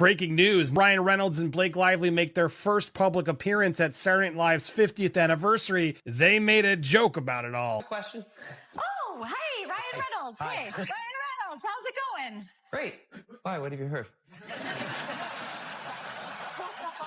Breaking news, Ryan Reynolds and Blake Lively make their first public appearance at Saturday Night Live's 50th anniversary. They made a joke about it all. Question? Oh, hey, Ryan Reynolds. Hi. Hey, Ryan Reynolds, how's it going? Great. Why, what have you heard?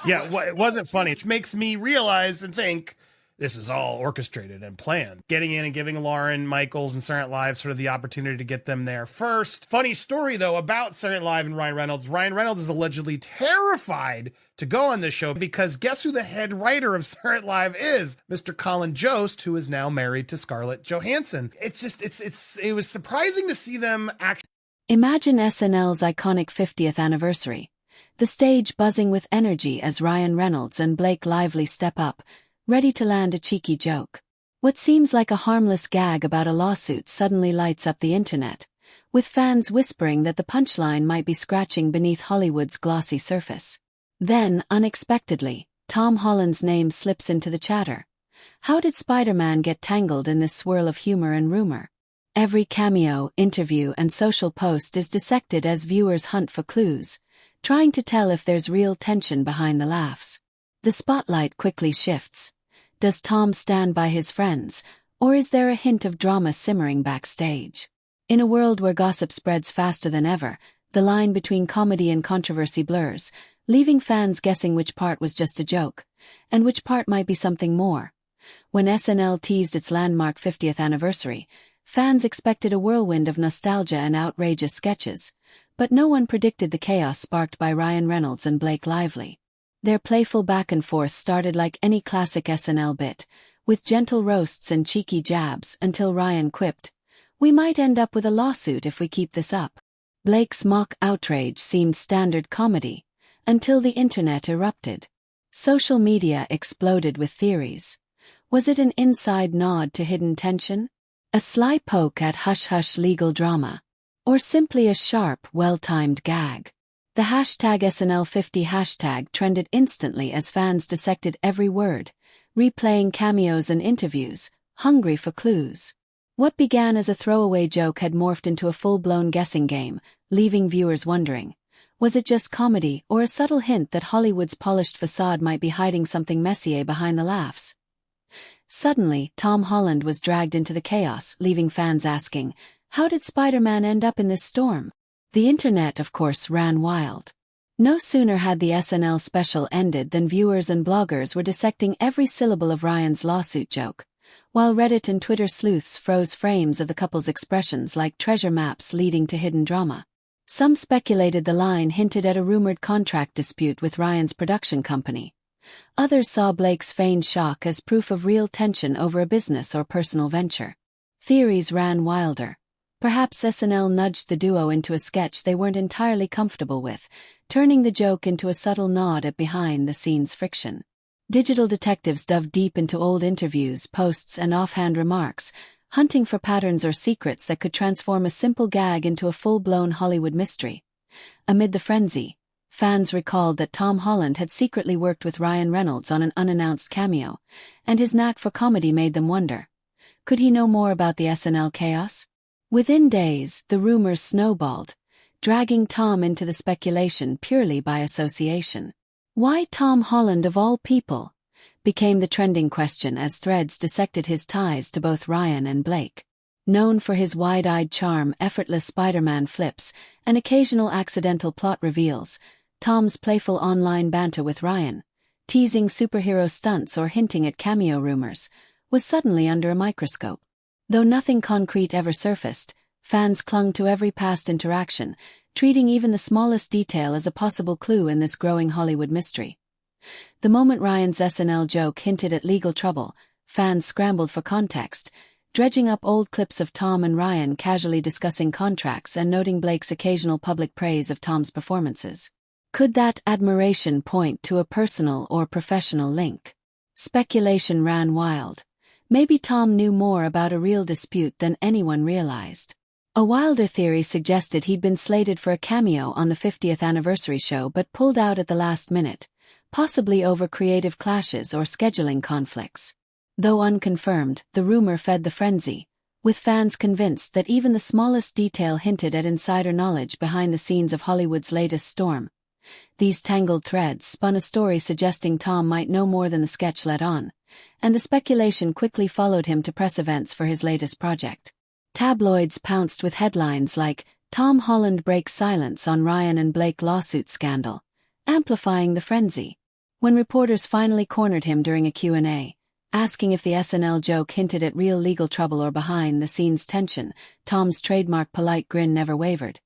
Yeah, it wasn't funny, which makes me realize and think this is all orchestrated and planned. Getting in and giving Lauren Michaels and Saturday Night Live sort of the opportunity to get them there first. Funny story, though, about Saturday Night Live and Ryan Reynolds. Ryan Reynolds is allegedly terrified to go on this show because guess who the head writer of Saturday Night Live is? Mr. Colin Jost, who is now married to Scarlett Johansson. It was surprising to see them actually. Imagine SNL's iconic 50th anniversary. The stage buzzing with energy as Ryan Reynolds and Blake Lively step up, ready to land a cheeky joke. What seems like a harmless gag about a lawsuit suddenly lights up the internet, with fans whispering that the punchline might be scratching beneath Hollywood's glossy surface. Then, unexpectedly, Tom Holland's name slips into the chatter. How did Spider-Man get tangled in this swirl of humor and rumor? Every cameo, interview, and social post is dissected as viewers hunt for clues, trying to tell if there's real tension behind the laughs. The spotlight quickly shifts. Does Tom stand by his friends, or is there a hint of drama simmering backstage? In a world where gossip spreads faster than ever, the line between comedy and controversy blurs, leaving fans guessing which part was just a joke, and which part might be something more. When SNL teased its landmark 50th anniversary, fans expected a whirlwind of nostalgia and outrageous sketches, but no one predicted the chaos sparked by Ryan Reynolds and Blake Lively. Their playful back and forth started like any classic SNL bit, with gentle roasts and cheeky jabs until Ryan quipped, "We might end up with a lawsuit if we keep this up." Blake's mock outrage seemed standard comedy, until the internet erupted. Social media exploded with theories. Was it an inside nod to hidden tension? A sly poke at hush-hush legal drama? Or simply a sharp, well-timed gag? The hashtag SNL50 hashtag trended instantly as fans dissected every word, replaying cameos and interviews, hungry for clues. What began as a throwaway joke had morphed into a full-blown guessing game, leaving viewers wondering, was it just comedy or a subtle hint that Hollywood's polished facade might be hiding something messier behind the laughs? Suddenly, Tom Holland was dragged into the chaos, leaving fans asking, how did Spider-Man end up in this storm? The internet, of course, ran wild. No sooner had the SNL special ended than viewers and bloggers were dissecting every syllable of Ryan's lawsuit joke, while Reddit and Twitter sleuths froze frames of the couple's expressions like treasure maps leading to hidden drama. Some speculated the line hinted at a rumored contract dispute with Ryan's production company. Others saw Blake's feigned shock as proof of real tension over a business or personal venture. Theories ran wilder. Perhaps SNL nudged the duo into a sketch they weren't entirely comfortable with, turning the joke into a subtle nod at behind-the-scenes friction. Digital detectives dove deep into old interviews, posts, and offhand remarks, hunting for patterns or secrets that could transform a simple gag into a full-blown Hollywood mystery. Amid the frenzy, fans recalled that Tom Holland had secretly worked with Ryan Reynolds on an unannounced cameo, and his knack for comedy made them wonder. Could he know more about the SNL chaos? Within days, the rumors snowballed, dragging Tom into the speculation purely by association. Why Tom Holland of all people? Became the trending question as threads dissected his ties to both Ryan and Blake. Known for his wide-eyed charm, effortless Spider-Man flips, and occasional accidental plot reveals, Tom's playful online banter with Ryan, teasing superhero stunts or hinting at cameo rumors, was suddenly under a microscope. Though nothing concrete ever surfaced, fans clung to every past interaction, treating even the smallest detail as a possible clue in this growing Hollywood mystery. The moment Ryan's SNL joke hinted at legal trouble, fans scrambled for context, dredging up old clips of Tom and Ryan casually discussing contracts and noting Blake's occasional public praise of Tom's performances. Could that admiration point to a personal or professional link? Speculation ran wild. Maybe Tom knew more about a real dispute than anyone realized. A wilder theory suggested he'd been slated for a cameo on the 50th anniversary show but pulled out at the last minute, possibly over creative clashes or scheduling conflicts. Though unconfirmed, the rumor fed the frenzy, with fans convinced that even the smallest detail hinted at insider knowledge behind the scenes of Hollywood's latest storm. These tangled threads spun a story suggesting Tom might know more than the sketch let on, and the speculation quickly followed him to press events for his latest project. Tabloids pounced with headlines like, "Tom Holland breaks silence on Ryan and Blake lawsuit scandal," amplifying the frenzy. When reporters finally cornered him during a Q&A, asking if the SNL joke hinted at real legal trouble or behind-the-scenes tension, Tom's trademark polite grin never wavered.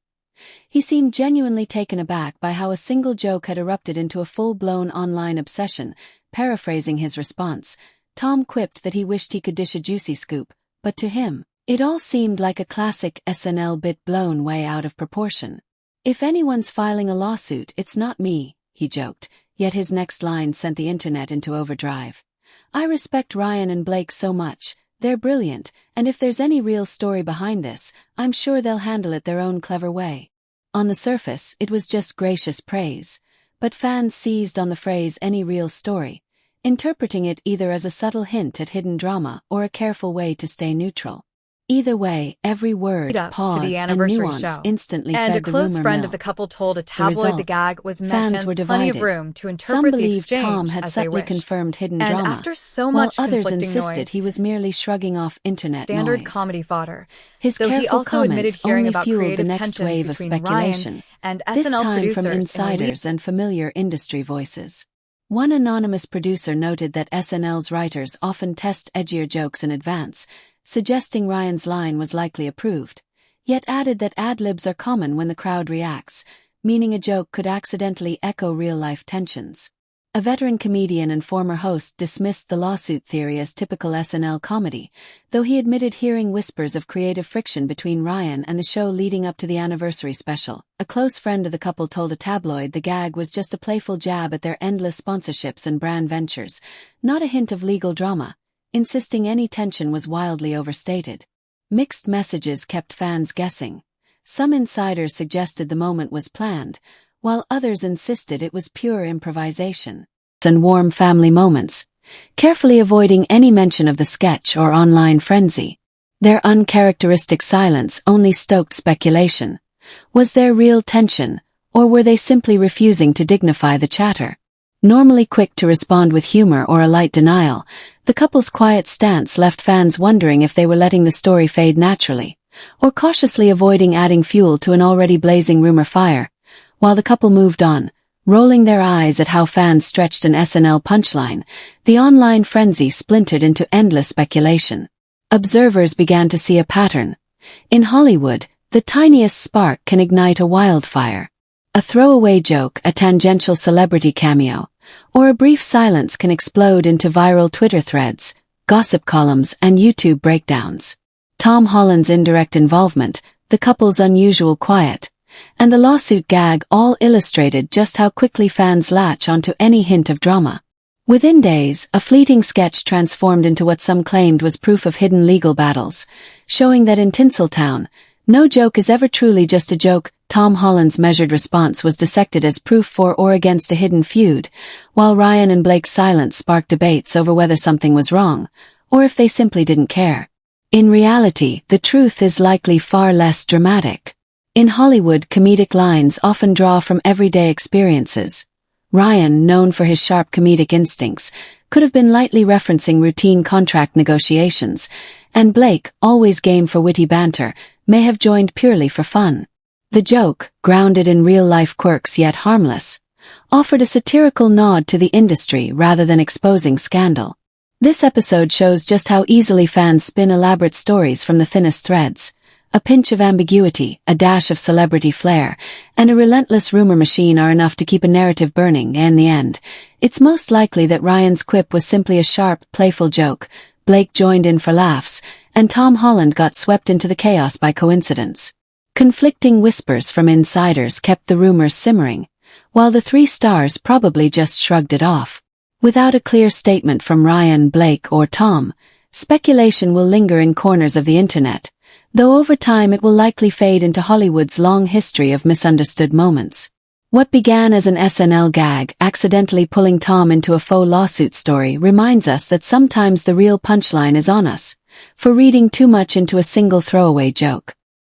He seemed genuinely taken aback by how a single joke had erupted into a full-blown online obsession. Paraphrasing his response, Tom quipped that he wished he could dish a juicy scoop, but to him, it all seemed like a classic SNL bit blown way out of proportion. "If anyone's filing a lawsuit, it's not me," he joked, yet his next line sent the internet into overdrive. "I respect Ryan and Blake so much, they're brilliant, and if there's any real story behind this, I'm sure they'll handle it their own clever way." On the surface, it was just gracious praise, but fans seized on the phrase "any real story," interpreting it either as a subtle hint at hidden drama or a careful way to stay neutral. Either way, every word, pause, to the and anniversary nuance show. instantly And fed a close the rumor friend mill. of the couple told a tabloid the gag was meant Fans were to plenty of divided. room to Some interpret the believed exchange Tom had as they subtly wished. confirmed hidden And drama, after so while much others conflicting insisted noise, he was merely shrugging off internet standard noise. comedy fodder. His Though he careful also admitted comments hearing only about fueled the creative next tensions wave of between speculation, Ryan and this SNL time producers from in the insiders and familiar industry voices. One anonymous producer noted that SNL's writers often test edgier jokes in advance, suggesting Ryan's line was likely approved, yet added that ad-libs are common when the crowd reacts, meaning a joke could accidentally echo real-life tensions. A veteran comedian and former host dismissed the lawsuit theory as typical SNL comedy, though he admitted hearing whispers of creative friction between Ryan and the show leading up to the anniversary special. A close friend of the couple told a tabloid the gag was just a playful jab at their endless sponsorships and brand ventures, not a hint of legal drama, insisting any tension was wildly overstated. Mixed messages kept fans guessing. Some insiders suggested the moment was planned, while others insisted it was pure improvisation. And warm family moments, carefully avoiding any mention of the sketch or online frenzy. Their uncharacteristic silence only stoked speculation. Was there real tension, or were they simply refusing to dignify the chatter? Normally quick to respond with humor or a light denial, the couple's quiet stance left fans wondering if they were letting the story fade naturally, or cautiously avoiding adding fuel to an already blazing rumor fire. While the couple moved on, rolling their eyes at how fans stretched an SNL punchline, the online frenzy splintered into endless speculation. Observers began to see a pattern. In Hollywood, the tiniest spark can ignite a wildfire. A throwaway joke, a tangential celebrity cameo, or a brief silence can explode into viral Twitter threads, gossip columns, and YouTube breakdowns. Tom Holland's indirect involvement, the couple's unusual quiet, and the lawsuit gag all illustrated just how quickly fans latch onto any hint of drama. Within days, a fleeting sketch transformed into what some claimed was proof of hidden legal battles, showing that in Tinseltown, no joke is ever truly just a joke. Tom Holland's measured response was dissected as proof for or against a hidden feud, while Ryan and Blake's silence sparked debates over whether something was wrong, or if they simply didn't care. In reality, the truth is likely far less dramatic. In Hollywood, comedic lines often draw from everyday experiences. Ryan, known for his sharp comedic instincts, could have been lightly referencing routine contract negotiations, and Blake, always game for witty banter, may have joined purely for fun. The joke, grounded in real-life quirks yet harmless, offered a satirical nod to the industry rather than exposing scandal. This episode shows just how easily fans spin elaborate stories from the thinnest threads. A pinch of ambiguity, a dash of celebrity flair, and a relentless rumor machine are enough to keep a narrative burning. In the end, it's most likely that Ryan's quip was simply a sharp, playful joke, Blake joined in for laughs, and Tom Holland got swept into the chaos by coincidence. Conflicting whispers from insiders kept the rumors simmering, while the three stars probably just shrugged it off. Without a clear statement from Ryan, Blake, or Tom, speculation will linger in corners of the internet, though over time it will likely fade into Hollywood's long history of misunderstood moments. What began as an SNL gag, accidentally pulling Tom into a faux lawsuit story, reminds us that sometimes the real punchline is on us, for reading too much into a single throwaway joke.